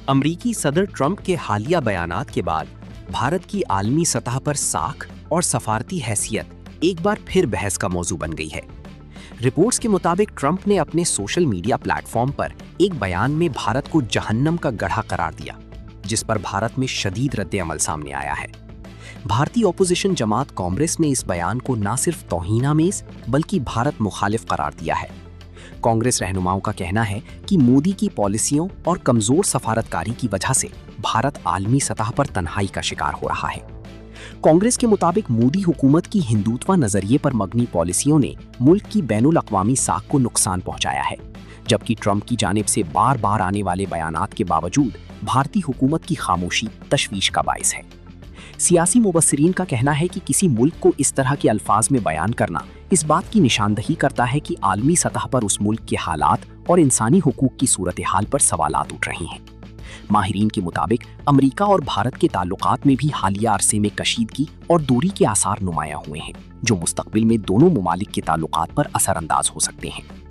अमरीकी सदर ट्रंप के हालिया बयानात के बाद भारत की आलमी सतह पर साख और सफारती हैसियत एक बार फिर बहस का मौजू बन गई है। रिपोर्ट्स के मुताबिक ट्रंप ने अपने सोशल मीडिया प्लेटफॉर्म पर एक बयान में भारत को जहन्नम का गढ़ा करार दिया, जिस पर भारत में शदीद रद्द-ए-अमल सामने आया है। भारतीय ऑपोजिशन जमात कांग्रेस ने इस बयान को न सिर्फ तौहीन-आमेज बल्कि भारत मुखालिफ करार दिया है। कांग्रेस रहनुमाओं का कहना है कि मोदी की पॉलिसियों और कमजोर सफारतकारी की वजह से भारत आलमी सतह पर तन्हाई का शिकार हो रहा है। कांग्रेस के मुताबिक मोदी हुकूमत की हिंदुत्व नजरिए पर मबनी पॉलिसियों ने मुल्क की बैनुल-अक़वामी साख को नुकसान पहुंचाया है, जबकि ट्रंप की जानिब से बार बार आने वाले बयानात के बावजूद भारतीय हुकूमत की खामोशी तशवीश का बाइस है। सियासी मुबस्सिरीन का कहना है कि किसी मुल्क को इस तरह के अल्फाज में बयान करना इस बात की निशानदही करता है कि आलमी सतह पर उस मुल्क के हालात और इंसानी हुकूक की सूरत हाल पर सवालात उठ रहे हैं। माहिरीन के मुताबिक अमेरिका और भारत के ताल्लुकात में भी हालिया अरसे में कशीदगी और दूरी के आसार नुमाया हुए हैं, जो मुस्तकबिल में दोनों मुमालिक के ताल्लुकात पर असरअंदाज हो सकते हैं।